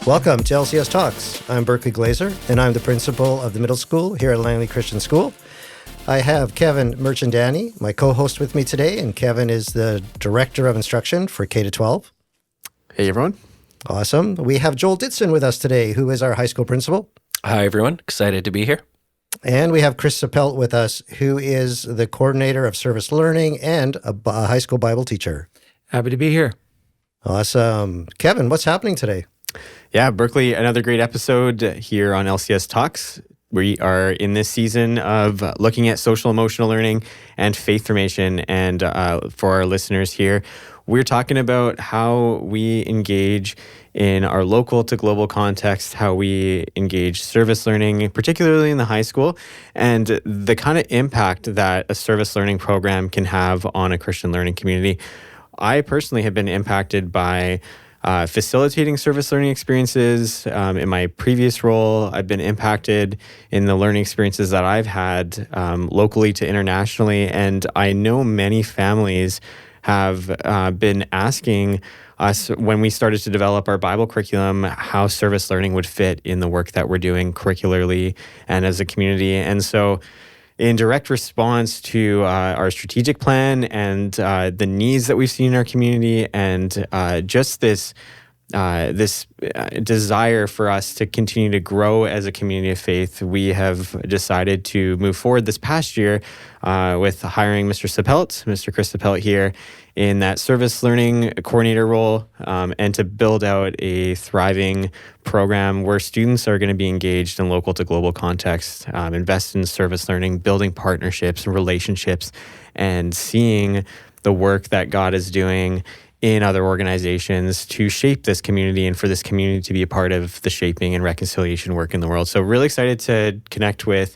Welcome to LCS Talks. I'm Berkeley Glazer, and I'm the principal of the middle school here at Langley Christian School. I have Kevin Merchandani, my co-host, with me today, and Kevin is the Director of Instruction for K-12. Hey, everyone. Awesome. We have Joel Ditson with us today, who is our high school principal. Hi, everyone. Excited to be here. And we have Chris Sapelt with us, who is the coordinator of service learning and a high school Bible teacher. Happy to be here. Awesome. Kevin, what's happening today? Yeah, Berkeley, another great episode here on LCS Talks. We are in this season of looking at social emotional learning and faith formation. And for our listeners here, we're talking about how we engage in our local to global context, how we engage service learning, particularly in the high school, and the kind of impact that a service learning program can have on a Christian learning community. I personally have been impacted by facilitating service learning experiences. In my previous role, I've been impacted in the learning experiences that I've had locally to internationally. And I know many families have been asking us when we started to develop our Bible curriculum, how service learning would fit in the work that we're doing curricularly and as a community. And so in direct response to our strategic plan and the needs that we've seen in our community, and just this desire for us to continue to grow as a community of faith, we have decided to move forward this past year with hiring Mr. Sapelt, Mr. Chris Sapelt here, in that service learning coordinator role, and to build out a thriving program where students are going to be engaged in local to global context, invest in service learning, building partnerships and relationships, and seeing the work that God is doing in other organizations to shape this community and for this community to be a part of the shaping and reconciliation work in the world. So really excited to connect with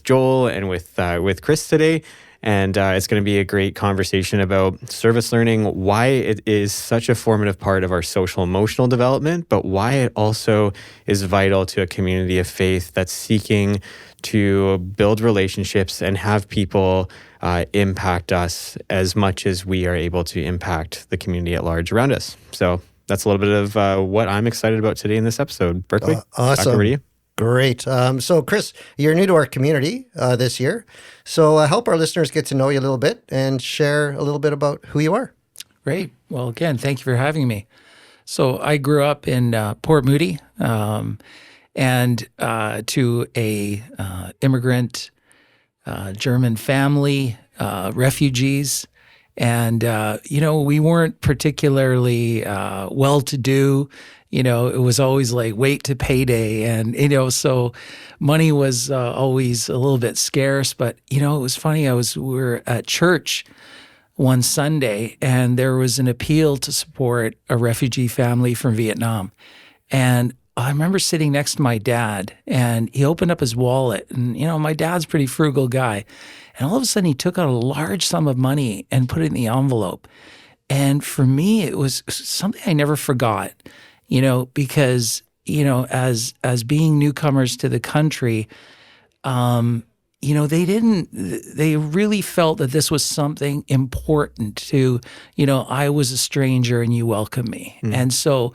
Joel and with Chris today. And it's going to be a great conversation about service learning, why it is such a formative part of our social emotional development, but why it also is vital to a community of faith that's seeking to build relationships and have people impact us as much as we are able to impact the community at large around us. So that's a little bit of what I'm excited about today in this episode. Berkeley, awesome. Back over to you. Great. So, Chris, you're new to our community this year. So help our listeners get to know you a little bit and share a little bit about who you are. Great. Well, again, thank you for having me. So I grew up in Port Moody and to a immigrant German family, refugees. And, we weren't particularly well-to-do. It was always like wait to payday. And, so money was always a little bit scarce. But, it was funny. We were at church one Sunday, and there was an appeal to support a refugee family from Vietnam. And I remember sitting next to my dad, and he opened up his wallet. And, my dad's a pretty frugal guy. And all of a sudden, he took out a large sum of money and put it in the envelope. And for me, it was something I never forgot. Because, as being newcomers to the country, they really felt that this was something important to, I was a stranger and you welcome me. Mm. And so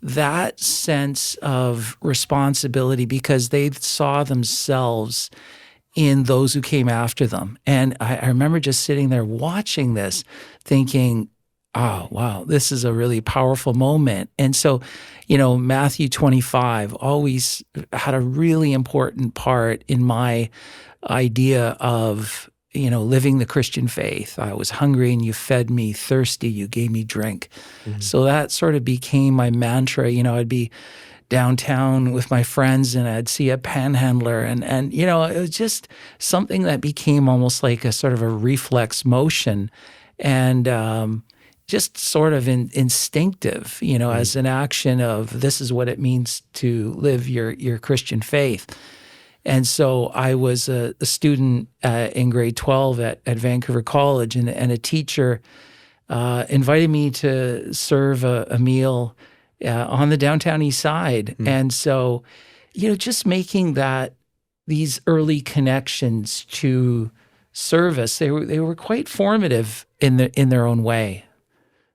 that sense of responsibility, because they saw themselves in those who came after them. And I remember just sitting there watching this, thinking, oh, wow, this is a really powerful moment. And so, Matthew 25 always had a really important part in my idea of, living the Christian faith. I was hungry and you fed me, thirsty, you gave me drink. Mm-hmm. So that sort of became my mantra. I'd be downtown with my friends and I'd see a panhandler and it was just something that became almost like a sort of a reflex motion. And just sort of instinctive, as an action of this is what it means to live your Christian faith. And so I was a student in grade 12 at Vancouver College, and a teacher invited me to serve a meal on the downtown east side. Mm. And so, just making these early connections to service, they were quite formative in their own way.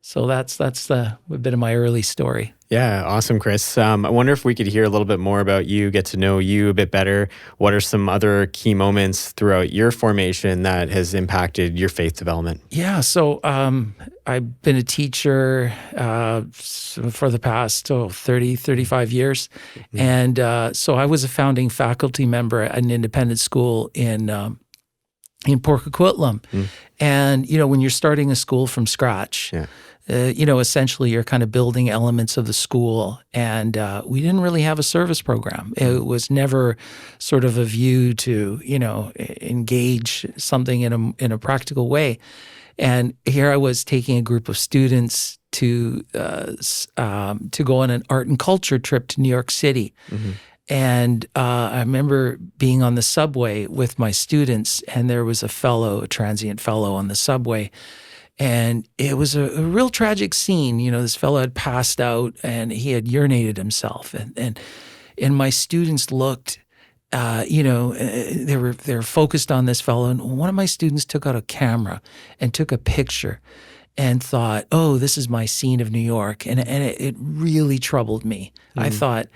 So that's a bit of my early story. Yeah, awesome, Chris. I wonder if we could hear a little bit more about you, get to know you a bit better. What are some other key moments throughout your formation that has impacted your faith development? Yeah, so I've been a teacher for the past 30, 35 years. And so I was a founding faculty member at an independent school in Port Coquitlam. And, when you're starting a school from scratch, essentially you're kind of building elements of the school. And we didn't really have a service program. It was never sort of a view to, engage something in a practical way. And here I was taking a group of students to go on an art and culture trip to New York City. And I remember being on the subway with my students, and there was a transient fellow on the subway. And it was a real tragic scene. This fellow had passed out and he had urinated himself. And my students looked, they were focused on this fellow. And one of my students took out a camera and took a picture and thought, oh, this is my scene of New York. And it really troubled me. I thought,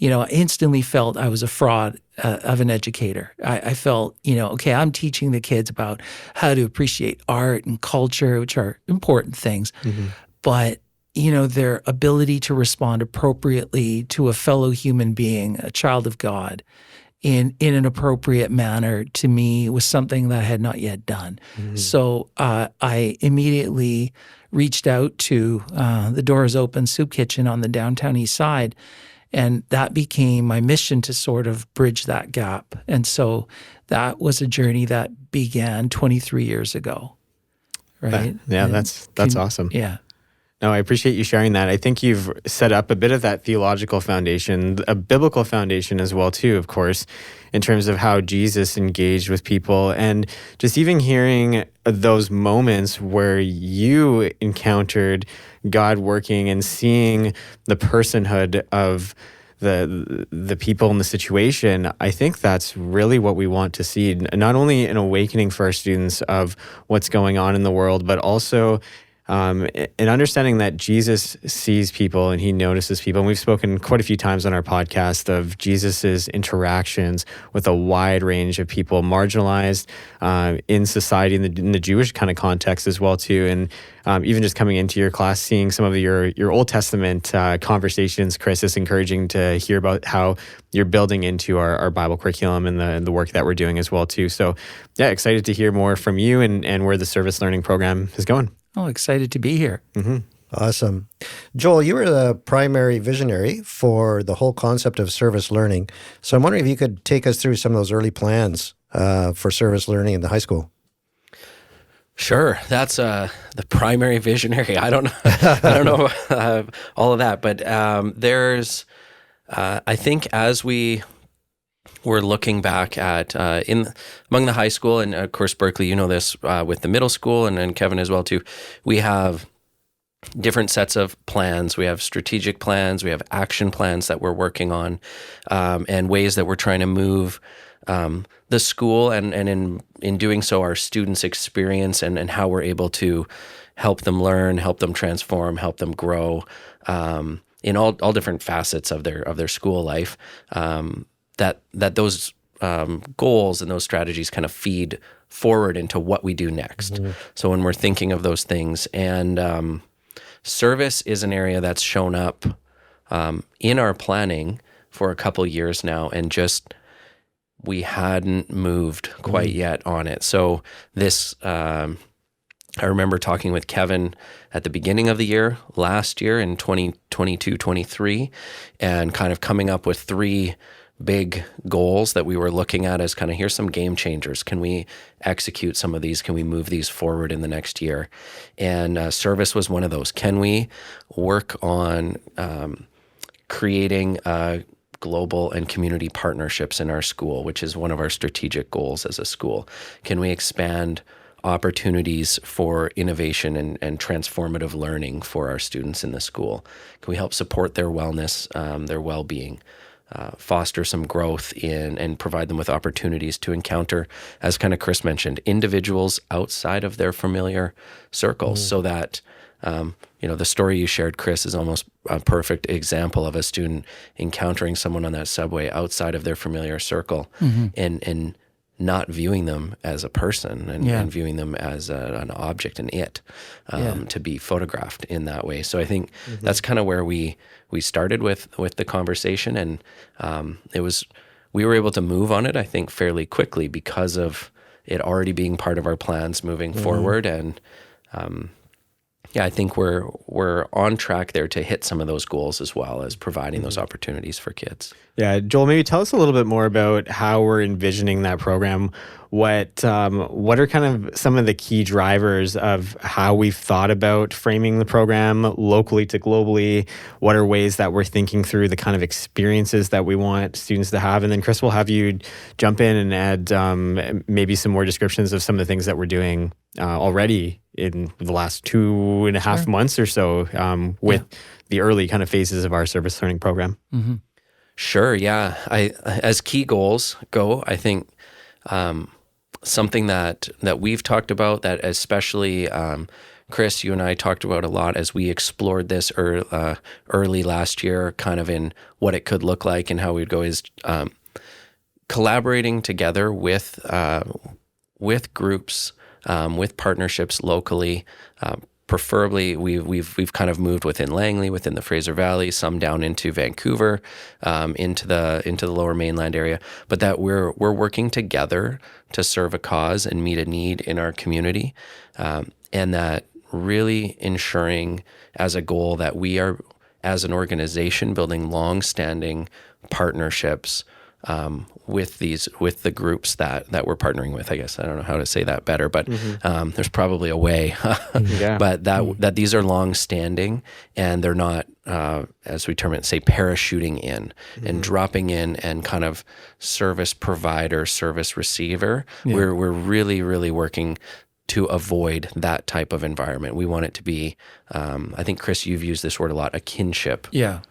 I instantly felt I was a fraud of an educator. I felt, okay, I'm teaching the kids about how to appreciate art and culture, which are important things. But, their ability to respond appropriately to a fellow human being, a child of God, in an appropriate manner to me was something that I had not yet done. So I immediately reached out to the Doors Open Soup Kitchen on the downtown east side, and that became my mission to sort of bridge that gap. And so that was a journey that began 23 years ago, right? That's awesome. Yeah. No, I appreciate you sharing that. I think you've set up a bit of that theological foundation, a biblical foundation as well, too, of course, in terms of how Jesus engaged with people. And just even hearing those moments where you encountered God working and seeing the personhood of the people in the situation, I think that's really what we want to see. Not only an awakening for our students of what's going on in the world, but also and understanding that Jesus sees people and he notices people. And we've spoken quite a few times on our podcast of Jesus's interactions with a wide range of people, marginalized in society, in the Jewish kind of context as well too. And even just coming into your class, seeing some of your Old Testament conversations, Chris, it's encouraging to hear about how you're building into our Bible curriculum and the work that we're doing as well too. So yeah, excited to hear more from you and where the service learning program is going. Oh, excited to be here. Awesome. Joel, you were the primary visionary for the whole concept of service learning. So I'm wondering if you could take us through some of those early plans for service learning in the high school. Sure, that's the primary visionary. I don't know all of that, but there's, I think, as we were looking back at among the high school, and of course Berkeley, you know this with the middle school, and Kevin as well too. We have different sets of plans. We have strategic plans. We have action plans that we're working on, and ways that we're trying to move the school, and in doing so, our students' experience and how we're able to help them learn, help them transform, help them grow in all different facets of their school life. That those goals and those strategies kind of feed forward into what we do next. So when we're thinking of those things, and service is an area that's shown up in our planning for a couple years now, and just we hadn't moved quite yet on it. So this, I remember talking with Kevin at the beginning of the year, last year in 2022-23, and kind of coming up with 3 big goals that we were looking at as kind of, here's some game changers. Can we execute some of these? Can we move these forward in the next year? And service was one of those. Can we work on creating global and community partnerships in our school, which is one of our strategic goals as a school? Can we expand opportunities for innovation and transformative learning for our students in the school? Can we help support their wellness, their well-being? Foster some growth and provide them with opportunities to encounter, as kind of Chris mentioned, individuals outside of their familiar circles, so that The story you shared, Chris, is almost a perfect example of a student encountering someone on that subway outside of their familiar circle, and not viewing them as a person, and viewing them as an object, to be photographed in that way. So I think that's kind of where we started with the conversation, and we were able to move on it, I think, fairly quickly because of it already being part of our plans moving forward. And I think we're on track there to hit some of those goals, as well as providing those opportunities for kids. Yeah, Joel, maybe tell us a little bit more about how we're envisioning that program. What are kind of some of the key drivers of how we've thought about framing the program locally to globally? What are ways that we're thinking through the kind of experiences that we want students to have? And then Chris, we'll have you jump in and add maybe some more descriptions of some of the things that we're doing already in the last 2.5 months or so with the early kind of phases of our service learning program. Mm-hmm. Sure, yeah. As key goals go, I think something that we've talked about, that especially Chris, you and I talked about a lot as we explored this early last year, kind of in what it could look like and how we'd go, is collaborating together with groups, with partnerships locally. Preferably, we've kind of moved within Langley, within the Fraser Valley, some down into Vancouver, into the Lower Mainland area. But that we're working together to serve a cause and meet a need in our community, and that really ensuring as a goal that we are, as an organization, building long-standing partnerships with the groups that we're partnering with. I guess I don't know how to say that better, but there's probably a way. But that these are long-standing, and they're not, as we term it, say, parachuting in and dropping in and kind of service provider, service receiver. Yeah. We're really, really working to avoid that type of environment. We want it to be, I think, Chris, you've used this word a lot, a kinship. Yeah.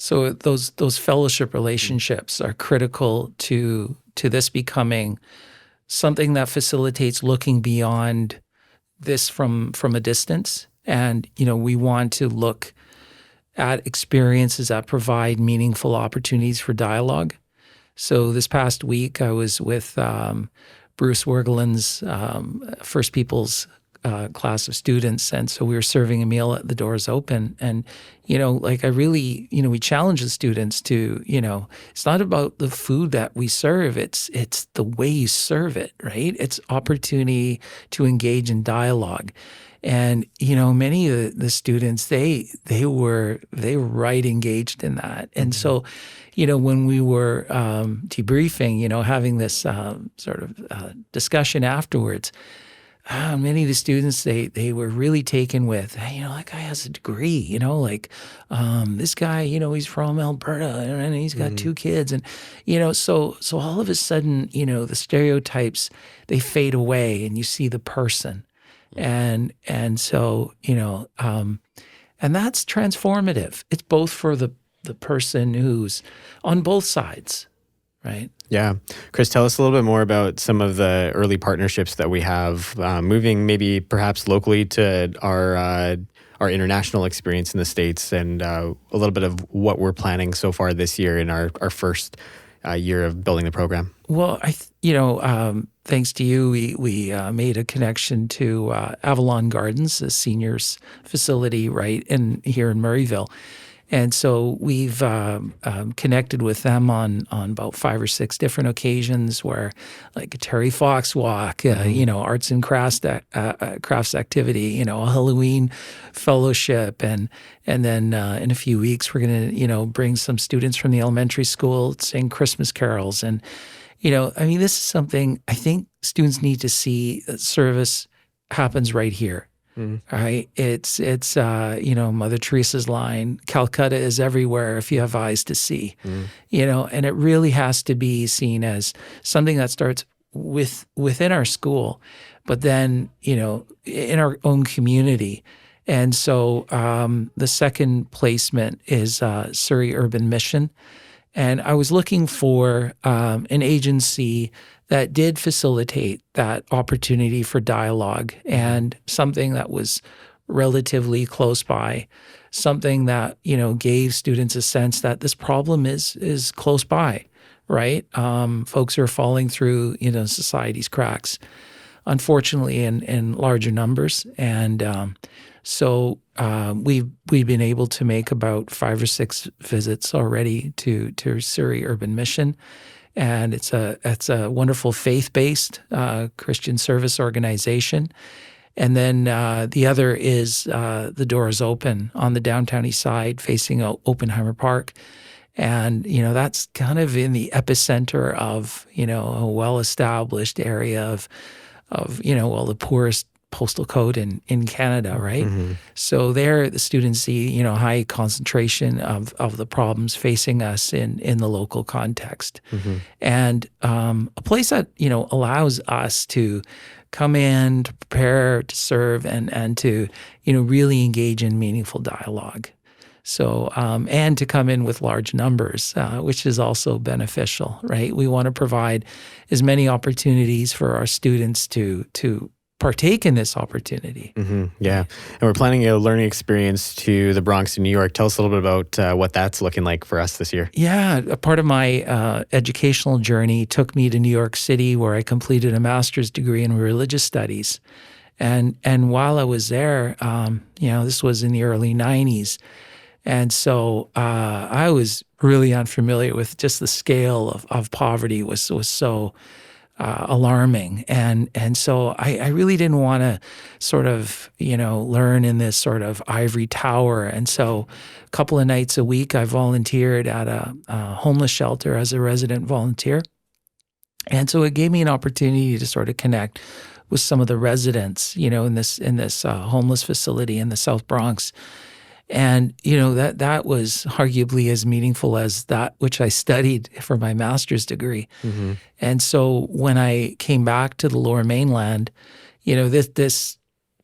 So those fellowship relationships are critical to this becoming something that facilitates looking beyond this from a distance. And, we want to look at experiences that provide meaningful opportunities for dialogue. So this past week, I was with Bruce Wergeland's First Peoples class of students, and so we were serving a meal at the doors open, and I really, we challenge the students to, it's not about the food that we serve, it's the way you serve it, right? It's opportunity to engage in dialogue. And many of the students, they were right engaged in that. And so when we were debriefing, having this sort of discussion afterwards, many of the students, they were really taken with, hey, that guy has a degree, this guy, he's from Alberta and he's got 2 kids. And, so all of a sudden, the stereotypes, they fade away and you see the person. And so, and that's transformative. It's both for the person who's on both sides, right? Yeah. Chris, tell us a little bit more about some of the early partnerships that we have, moving maybe perhaps locally to our international experience in the States, and a little bit of what we're planning so far this year in our first year of building the program. Well, thanks to you, we made a connection to Avalon Gardens, a seniors facility right here in Murrayville. And so we've connected with them on about 5 or 6 different occasions, where, like, a Terry Fox walk, arts and crafts activity, a Halloween fellowship, and then in a few weeks we're going to bring some students from the elementary school to sing Christmas carols. And this is something I think students need to see. Service happens right here. Right? It's Mother Teresa's line, Calcutta is everywhere if you have eyes to see, and it really has to be seen as something that starts within our school, but then, in our own community. And so the second placement is Surrey Urban Mission. And I was looking for an agency that did facilitate that opportunity for dialogue, and something that was relatively close by, something that, gave students a sense that this problem is close by, right? Folks are falling through, society's cracks, unfortunately, in larger numbers. And so we've been able to make about 5 or 6 visits already to Surrey Urban Mission. And it's a wonderful faith-based Christian service organization. And then the other is the Door is Open on the downtown east side facing Oppenheimer Park. And, that's kind of in the epicenter of, a well-established area of the poorest postal code in Canada, right? Mm-hmm. So there the students see, high concentration of the problems facing us in the local context. Mm-hmm. And a place that, allows us to come in, to prepare, to serve, and to, really engage in meaningful dialogue. So, and to come in with large numbers, which is also beneficial, right? We want to provide as many opportunities for our students to partake in this opportunity. Mm-hmm. Yeah. And we're planning a learning experience to the Bronx in New York. Tell us a little bit about what that's looking like for us this year. Yeah. A part of my educational journey took me to New York City, where I completed a master's degree in religious studies. And while I was there, this was in the early 90s. And so I was really unfamiliar with just the scale of poverty was so alarming. And so I really didn't want to sort of, learn in this sort of ivory tower. And so a couple of nights a week, I volunteered at a homeless shelter as a resident volunteer. And so it gave me an opportunity to sort of connect with some of the residents, in this homeless facility in the South Bronx. And, that was arguably as meaningful as that which I studied for my master's degree. Mm-hmm. And so when I came back to the Lower Mainland, this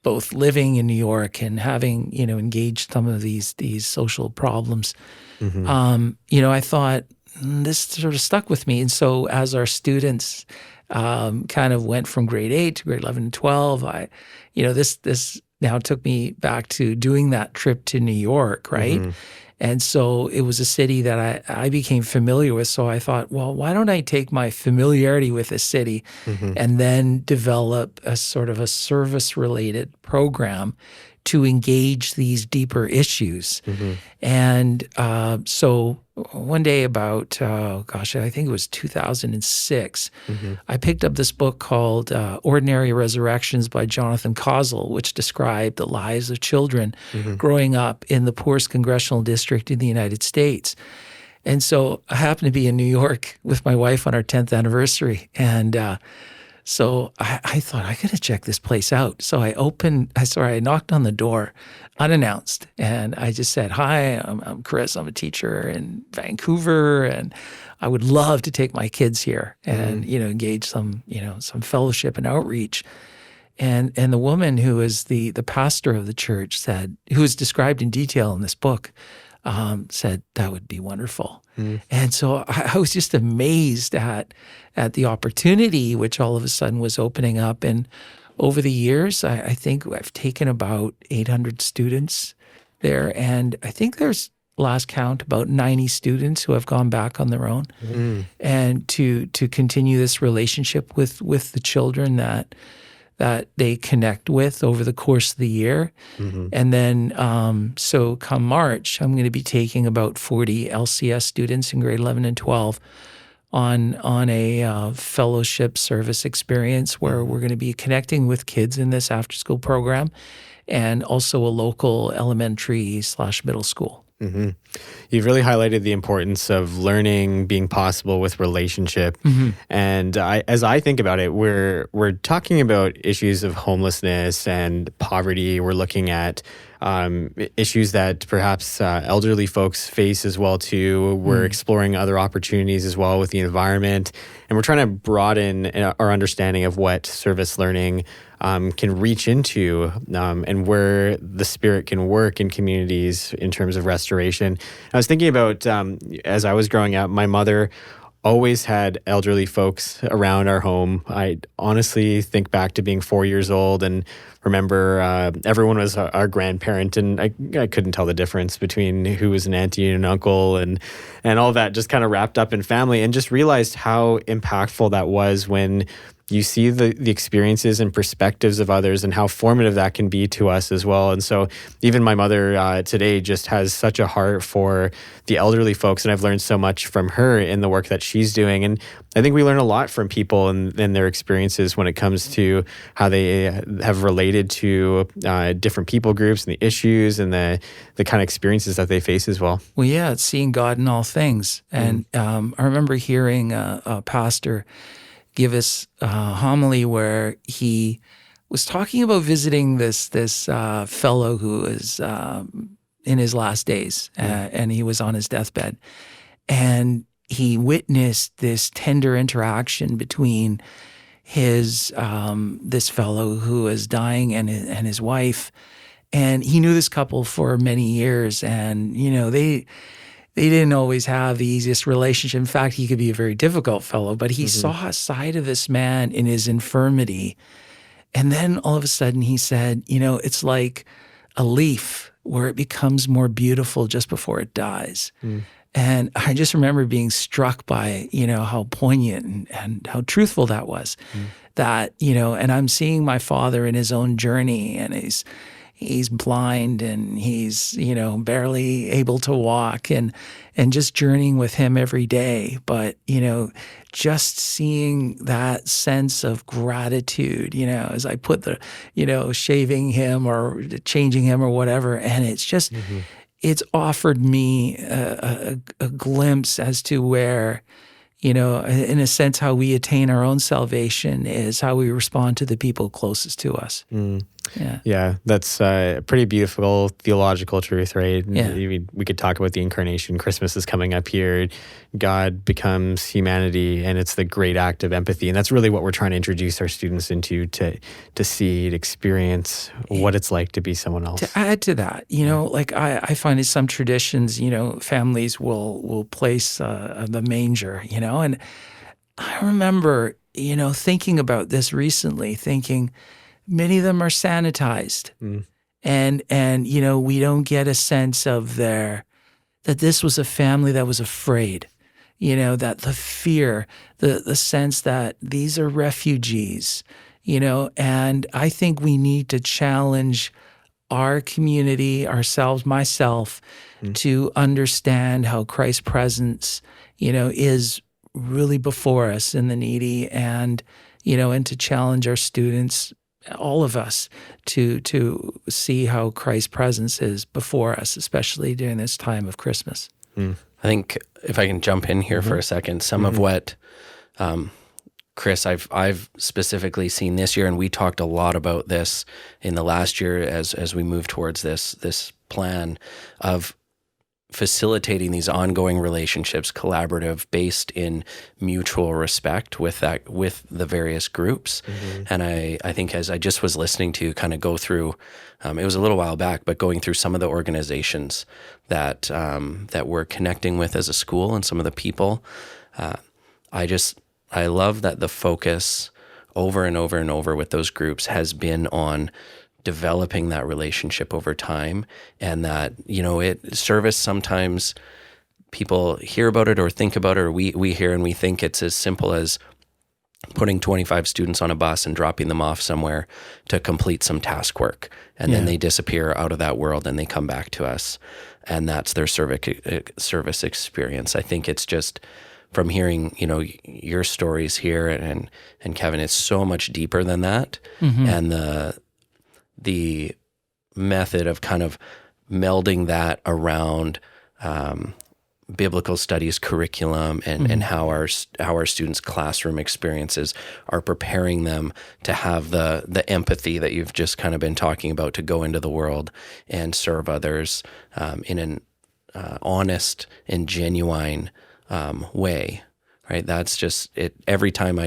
both living in New York and having, engaged some of these social problems, Mm-hmm. I thought this sort of stuck with me. And so as our students kind of went from grade 8 to grade 11 and 12, this now took me back to doing that trip to New York, right? Mm-hmm. And so it was a city that I became familiar with. So I thought, well, why don't I take my familiarity with a city Mm-hmm. and then develop a sort of a service-related program to engage these deeper issues? Mm-hmm. And so one day about, I think it was 2006, Mm-hmm. I picked up this book called Ordinary Resurrections by Jonathan Kozol, which described the lives of children Mm-hmm. growing up in the poorest congressional district in the United States. And so I happened to be in New York with my wife on our 10th anniversary. And so I thought, I got to check this place out. So I knocked on the door unannounced. And I just said, hi, I'm Chris. I'm a teacher in Vancouver. And I would love to take my kids here and, engage some fellowship and outreach. And the woman who is the pastor of the church said, who is described in detail in this book, said that would be wonderful. Mm. And so I was just amazed at the opportunity which all of a sudden was opening up. And over the years, I think I've taken about 800 students there. And I think there's, last count, about 90 students who have gone back on their own. Mm. And to continue this relationship with the children that they connect with over the course of the year. Mm-hmm. And then, so come March, I'm going to be taking about 40 LCS students in grade 11 and 12 on a fellowship service experience where we're going to be connecting with kids in this after-school program and also a local elementary/middle school. Mm-hmm. You've really highlighted the importance of learning being possible with relationship. Mm-hmm. And as I think about it, we're talking about issues of homelessness and poverty. We're looking at issues that perhaps elderly folks face as well too. We're exploring other opportunities as well with the environment. And we're trying to broaden our understanding of what service learning can reach into and where the Spirit can work in communities in terms of restoration. I was thinking about, as I was growing up, my mother always had elderly folks around our home. I honestly think back to being 4 years old and remember everyone was our grandparent, and I couldn't tell the difference between who was an auntie and an uncle, and all that just kind of wrapped up in family, and just realized how impactful that was when you see the experiences and perspectives of others and how formative that can be to us as well. And so even my mother today just has such a heart for the elderly folks, and I've learned so much from her in the work that she's doing. And I think we learn a lot from people and their experiences when it comes to how they have related to different people groups and the issues and the kind of experiences that they face as well. Well, yeah, it's seeing God in all things. And I remember hearing a pastor give us a homily where he was talking about visiting this fellow who was in his last days, and he was on his deathbed. And he witnessed this tender interaction between his this fellow who was dying and his wife. And he knew this couple for many years, and they didn't always have the easiest relationship. In fact, he could be a very difficult fellow, but he saw a side of this man in his infirmity. And then all of a sudden he said, it's like a leaf where it becomes more beautiful just before it dies. And I just remember being struck by, how poignant and how truthful that was. That, and I'm seeing my father in his own journey, and he's blind, and he's, barely able to walk, and just journeying with him every day. But, just seeing that sense of gratitude, as I put the, shaving him or changing him or whatever. And it's just, it's offered me a glimpse as to where, in a sense, how we attain our own salvation is how we respond to the people closest to us. Yeah, that's a pretty beautiful theological truth, right? Yeah. We could talk about the incarnation. Christmas is coming up here. God becomes humanity, and it's the great act of empathy. And that's really what we're trying to introduce our students into, to see, to experience what it's like to be someone else. To add to that, like I find in some traditions, families will place the manger, and I remember, thinking about this recently, thinking, many of them are sanitized, and we don't get a sense of that this was a family that was afraid, that the fear, the sense that these are refugees, and I think we need to challenge our community, ourselves, myself, to understand how Christ's presence, is really before us in the needy, and to challenge our students, all of us, to see how Christ's presence is before us, especially during this time of Christmas. I think if I can jump in here for a second, some of what Chris, I've specifically seen this year, and we talked a lot about this in the last year as we move towards this plan of facilitating these ongoing relationships, collaborative, based in mutual respect with the various groups. And I think as I just was listening to kind of go through, it was a little while back, but going through some of the organizations that we're connecting with as a school and some of the people, I love that the focus over and over and over with those groups has been on developing that relationship over time, and that, service, sometimes people hear about it or think about it, or we hear and we think it's as simple as putting 25 students on a bus and dropping them off somewhere to complete some task work. And then they disappear out of that world and they come back to us, and that's their service experience. I think it's just, from hearing, your stories here and Kevin, it's so much deeper than that. And the method of kind of melding that around biblical studies curriculum and how our students' classroom experiences are preparing them to have the empathy that you've just kind of been talking about, to go into the world and serve others in an honest and genuine way. Right, that's just it. Every time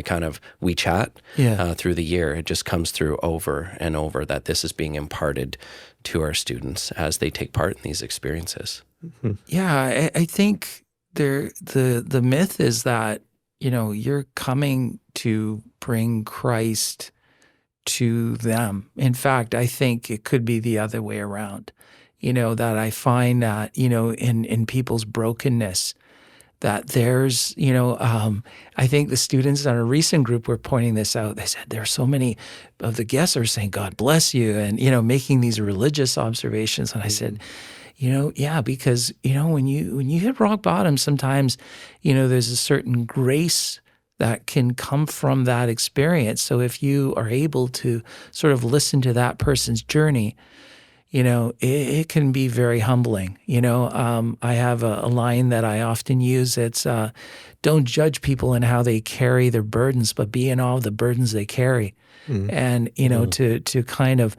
we chat through the year, it just comes through over and over that this is being imparted to our students as they take part in these experiences. Yeah, I think the myth is that, you're coming to bring Christ to them. In fact, I think it could be the other way around. That I find that, in people's brokenness, that there's, I think the students on a recent group were pointing this out. They said there are so many of the guests are saying, God bless you, and, making these religious observations. And I said, yeah, because, when you hit rock bottom, sometimes, there's a certain grace that can come from that experience. So if you are able to sort of listen to that person's journey, it can be very humbling. I have a line that I often use. It's don't judge people in how they carry their burdens, but be in awe of the burdens they carry. And, to kind of,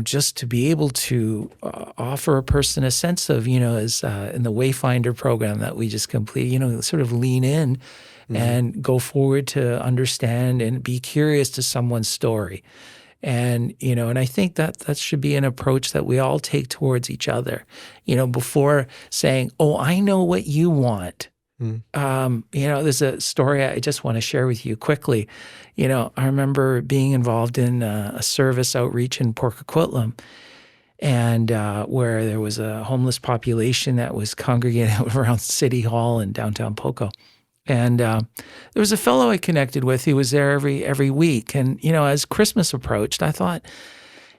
just to be able to offer a person a sense of, as in the Wayfinder program that we just completed, sort of lean in and go forward to understand and be curious to someone's story. And, and I think that should be an approach that we all take towards each other, before saying, oh, I know what you want. There's a story I just want to share with you quickly. I remember being involved in a service outreach in Port Coquitlam, and where there was a homeless population that was congregated around City Hall in downtown Poco. And there was a fellow I connected with. He was there every week. And, as Christmas approached, I thought,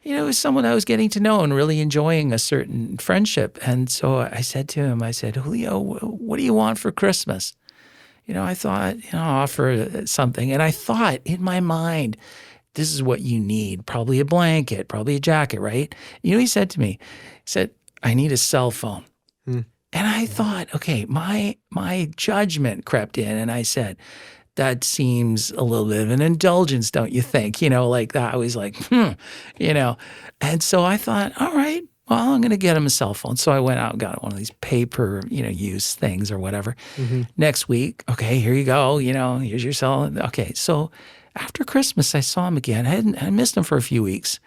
it was someone I was getting to know and really enjoying a certain friendship. And so I said to him, Julio, what do you want for Christmas? I thought, I'll offer something. And I thought in my mind, this is what you need. Probably a blanket, probably a jacket, right? He said to me, I need a cell phone. And I thought, okay, my judgment crept in, and I said, that seems a little bit of an indulgence, don't you think? Like that. I was like, And so I thought, all right, well, I'm going to get him a cell phone. So I went out and got one of these paper, use things or whatever. Next week, okay, here you go. Here's your cell. Okay, so after Christmas, I saw him again. I missed him for a few weeks.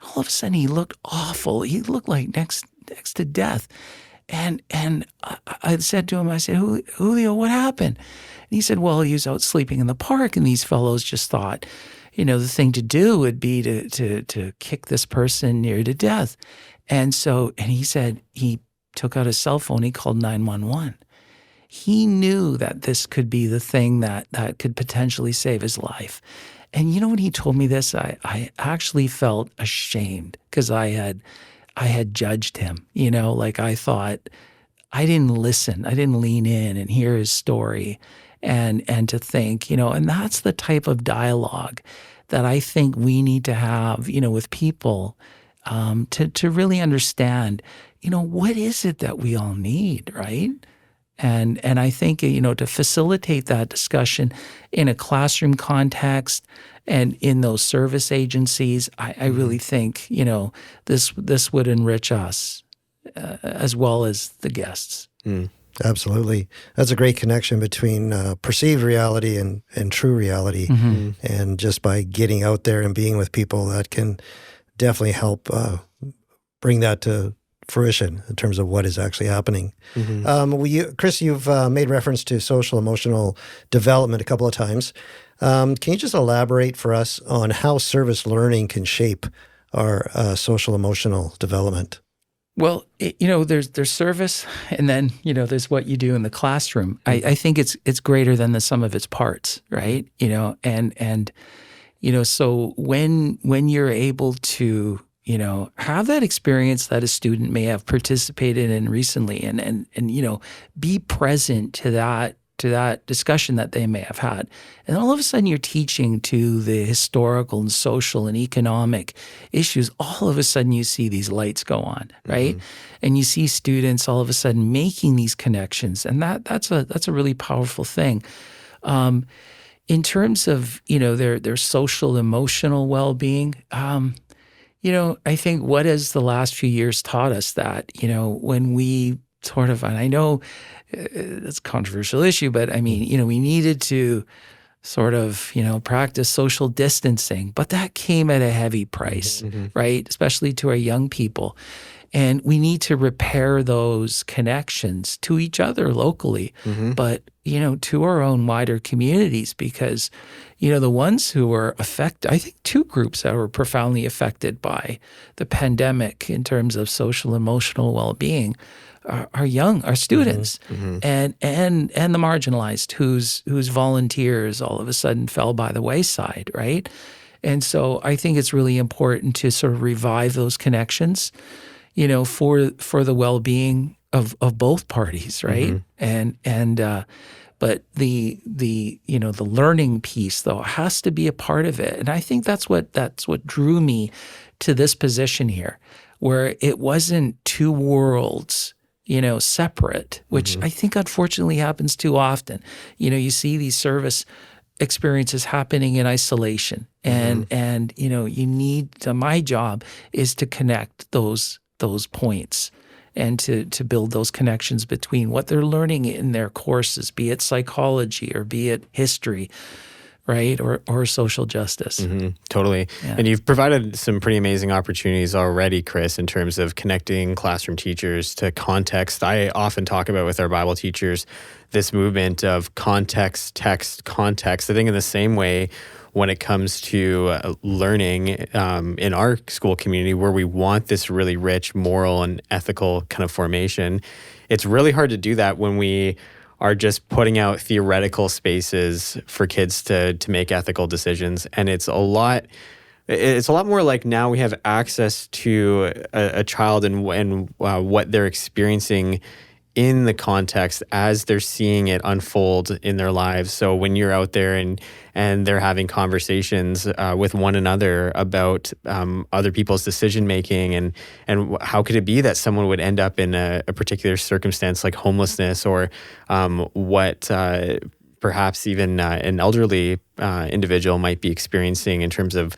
All of a sudden, he looked awful. He looked like next to death. And I said to him, I said, Julio, what happened? And he said, well, he was out sleeping in the park, and these fellows just thought, the thing to do would be to kick this person near to death. And he said he took out his cell phone, he called 911. He knew that this could be the thing that could potentially save his life. And when he told me this, I actually felt ashamed because I had judged him, like I thought I didn't listen. I didn't lean in and hear his story and to think, and that's the type of dialogue that I think we need to have, with people to really understand, what is it that we all need, right? And I think, to facilitate that discussion in a classroom context and in those service agencies, I really think, this would enrich us as well as the guests. Absolutely. That's a great connection between perceived reality and true reality. And just by getting out there and being with people, that can definitely help bring that to fruition in terms of what is actually happening. Chris, you've made reference to social emotional development a couple of times. Can you just elaborate for us on how service learning can shape our social emotional development? Well, there's service, and then there's what you do in the classroom. I think it's greater than the sum of its parts, right? And so when you're able to have that experience that a student may have participated in recently, and be present to that discussion that they may have had. And all of a sudden you're teaching to the historical and social and economic issues. All of a sudden you see these lights go on, right? And you see students all of a sudden making these connections. And that's a really powerful thing. In terms of, their social, emotional well-being, I think what has the last few years taught us that, when we sort of, and I know it's a controversial issue, but I mean, we needed to sort of, practice social distancing, but that came at a heavy price, right? Especially to our young people. And we need to repair those connections to each other locally, but, to our own wider communities, because, the ones who were affected, I think two groups that were profoundly affected by the pandemic in terms of social, emotional well-being are students and the marginalized whose volunteers all of a sudden fell by the wayside, right? And so I think it's really important to sort of revive those connections, for the well-being of both parties, right? But the learning piece though has to be a part of it, and I think that's what drew me to this position here, where it wasn't two worlds, separate, which I think unfortunately happens too often. You see these service experiences happening in isolation, and you need to, my job is to connect those points and to build those connections between what they're learning in their courses, be it psychology or be it history, right, or social justice. Totally. Yeah. And you've provided some pretty amazing opportunities already, Chris, in terms of connecting classroom teachers to context. I often talk about with our Bible teachers this movement of context, text, context. I think in the same way when it comes to learning in our school community, where we want this really rich moral and ethical kind of formation, it's really hard to do that when we are just putting out theoretical spaces for kids to make ethical decisions. And it's a lot more like now we have access to a child and what they're experiencing in the context as they're seeing it unfold in their lives. So when you're out there and they're having conversations with one another about other people's decision making and how could it be that someone would end up in a particular circumstance like homelessness, or what perhaps even an elderly individual might be experiencing in terms of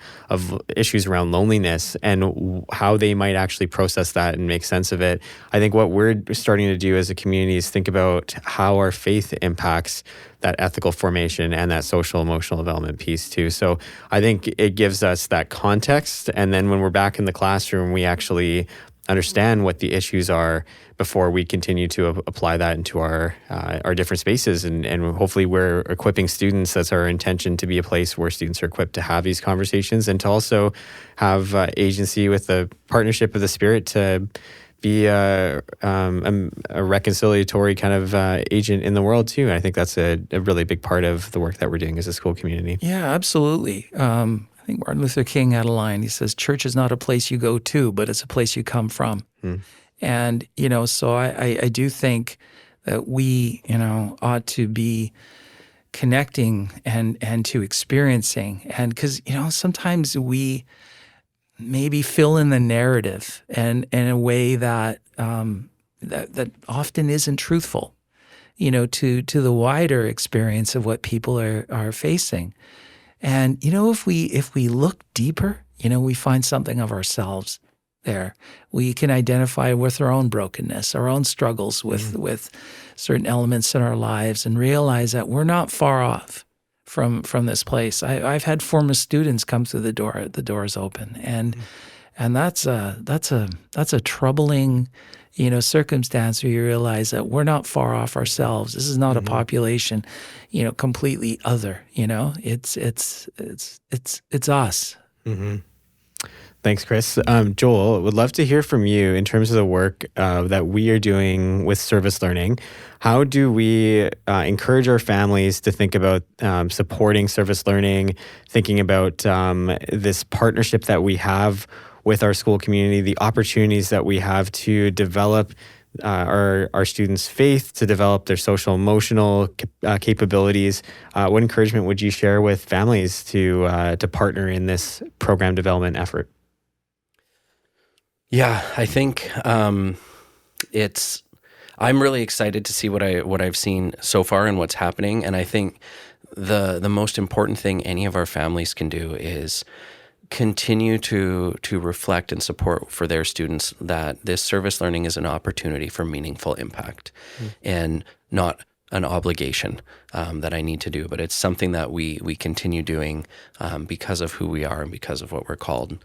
issues around loneliness, and how they might actually process that and make sense of it. I think what we're starting to do as a community is think about how our faith impacts that ethical formation and that social emotional development piece too. So I think it gives us that context, and then when we're back in the classroom, we actually understand what the issues are before we continue to apply that into our different spaces. And hopefully we're equipping students. That's our intention, to be a place where students are equipped to have these conversations and to also have agency with the partnership of the Spirit to be a reconciliatory kind of agent in the world too. And I think that's a really big part of the work that we're doing as a school community. Yeah, absolutely. I think Martin Luther King had a line. He says, "Church is not a place you go to, but it's a place you come from." And, so I do think that we, ought to be connecting and to experiencing. And because, sometimes we maybe fill in the narrative and in a way that that often isn't truthful, to the wider experience of what people are facing. And, if we look deeper, we find something of ourselves there. We can identify with our own brokenness, our own struggles with certain elements in our lives, and realize that we're not far off from this place. I've had former students come through the door. The door is open, and that's a troubling, circumstance where you realize that we're not far off ourselves. This is not a population, completely other. It's us. Thanks, Chris. Joel, would love to hear from you in terms of the work that we are doing with service learning. How do we encourage our families to think about supporting service learning, thinking about this partnership that we have with our school community, the opportunities that we have to develop our students' faith, to develop their social emotional capabilities? What encouragement would you share with families to partner in this program development effort? Yeah, I think I'm really excited to see what I've seen so far and what's happening. And I think the most important thing any of our families can do is continue to reflect and support for their students that this service learning is an opportunity for meaningful impact, and not an obligation that I need to do, but it's something that we continue doing because of who we are and because of what we're called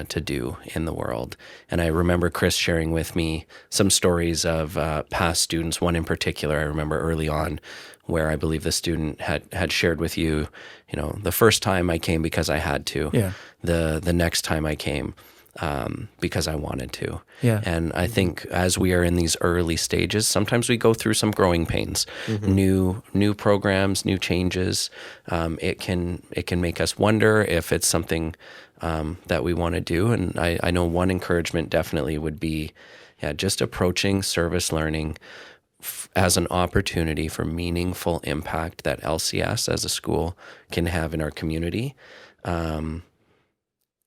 to do in the world. And I remember Chris sharing with me some stories of past students. One in particular, I remember early on, where I believe the student had shared with you, the first time I came because I had to. Yeah. The next time I came because I wanted to. Yeah. And I think as we are in these early stages, sometimes we go through some growing pains, new programs, new changes. It can make us wonder if it's something that we want to do. And I know one encouragement definitely would be, just approaching service learning as an opportunity for meaningful impact that LCS as a school can have in our community.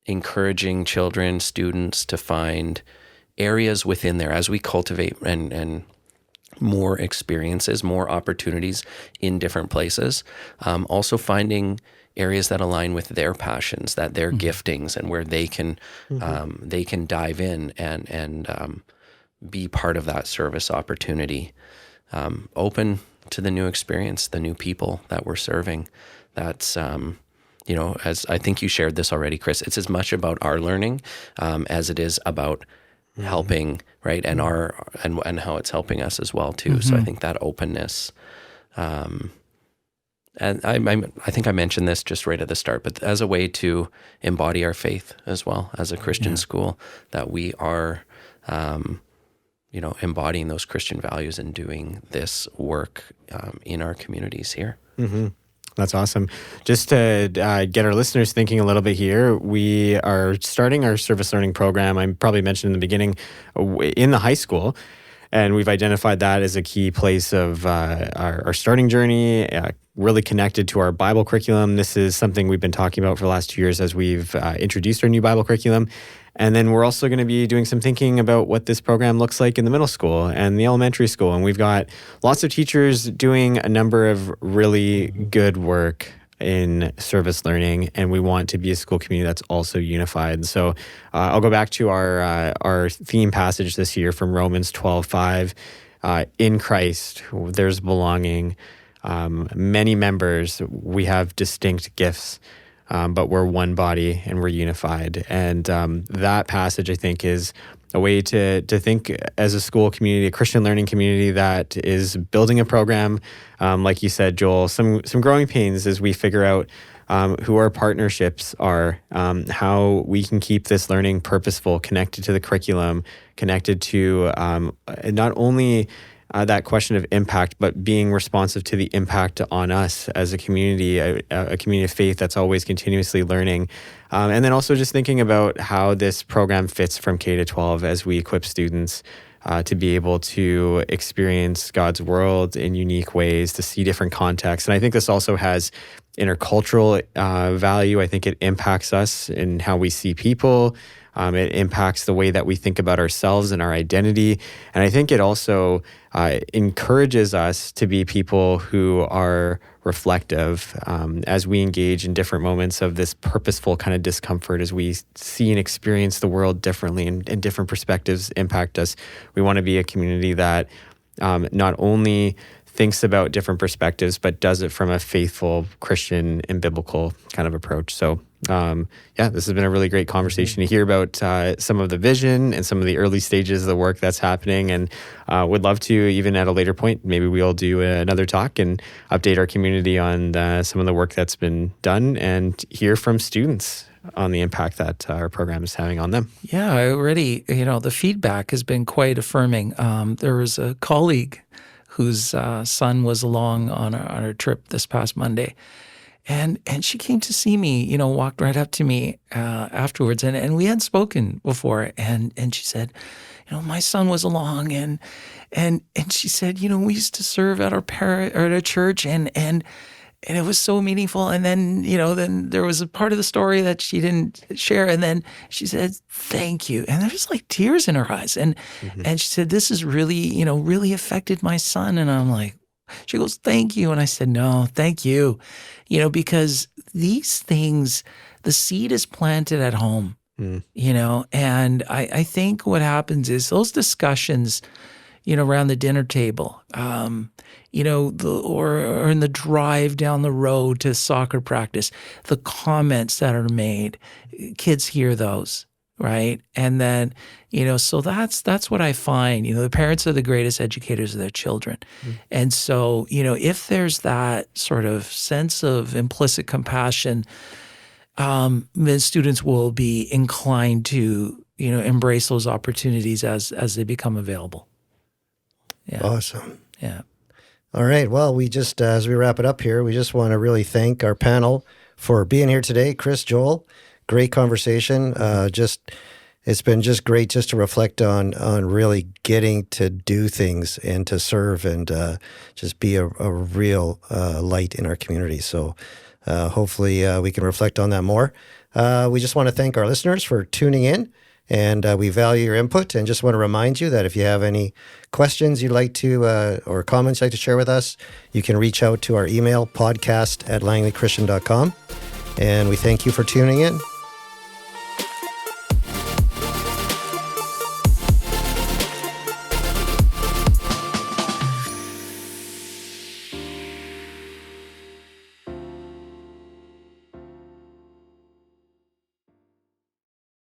Encouraging children, students to find areas within there as we cultivate and more experiences, more opportunities in different places. Also finding areas that align with their passions, that their giftings, and where they can dive in and be part of that service opportunity. Open to the new experience, the new people that we're serving. That's as I think you shared this already, Chris, it's as much about our learning as it is about helping, right? And and how it's helping us as well too. So I think that openness, and I think I mentioned this just right at the start, but as a way to embody our faith as well as a Christian school, that we are, embodying those Christian values and doing this work in our communities here. Mm-hmm. That's awesome. Just to get our listeners thinking a little bit here, we are starting our service learning program. I probably mentioned in the beginning in the high school, and we've identified that as a key place of our starting journey, really connected to our Bible curriculum. This is something we've been talking about for the last 2 years as we've introduced our new Bible curriculum. And then we're also going to be doing some thinking about what this program looks like in the middle school and the elementary school. And we've got lots of teachers doing a number of really good work in service learning, and we want to be a school community that's also unified. So I'll go back to our theme passage this year from Romans 12:5. In Christ, there's belonging. Many members, we have distinct gifts. But we're one body and we're unified. And that passage, I think, is a way to think as a school community, a Christian learning community that is building a program. Like you said, Joel, some growing pains as we figure out who our partnerships are, how we can keep this learning purposeful, connected to the curriculum, connected to not only that question of impact, but being responsive to the impact on us as a community, a community of faith that's always continuously learning. And then also just thinking about how this program fits from K to 12 as we equip students to be able to experience God's world in unique ways, to see different contexts. And I think this also has intercultural value. I think it impacts us in how we see people. It impacts the way that we think about ourselves and our identity. And I think it also encourages us to be people who are reflective as we engage in different moments of this purposeful kind of discomfort, as we see and experience the world differently and different perspectives impact us. We want to be a community that not only thinks about different perspectives, but does it from a faithful Christian and biblical kind of approach. So this has been a really great conversation to hear about some of the vision and some of the early stages of the work that's happening, and would love to, even at a later point, maybe we'll do another talk and update our community on some of the work that's been done and hear from students on the impact that our program is having on them. Yeah, I already, the feedback has been quite affirming. There was a colleague whose son was along on a trip this past Monday. And she came to see me, walked right up to me afterwards. And we had spoken before. And she said, my son was along. And she said, we used to serve at at a church. And it was so meaningful. And then, then there was a part of the story that she didn't share. And then she said, thank you. And there was like tears in her eyes. And she said, this has really, really affected my son. And I'm like, she goes, thank you. And I said, no, thank you. Because these things, the seed is planted at home, and I think what happens is those discussions, around the dinner table, or in the drive down the road to soccer practice, the comments that are made, kids hear those, right? And then, so that's what I find. The parents are the greatest educators of their children. And so, if there's that sort of sense of implicit compassion, then students will be inclined to, embrace those opportunities as they become available. Yeah. Awesome. Yeah. All right. Well, we just, as we wrap it up here, we just want to really thank our panel for being here today. Chris, Joel, great conversation. It's been just great just to reflect on really getting to do things and to serve and just be a real light in our community. So hopefully we can reflect on that more. We just want to thank our listeners for tuning in. And we value your input and just want to remind you that if you have any questions you'd like to or comments you'd like to share with us, you can reach out to our email, podcast@langleychristian.com. And we thank you for tuning in.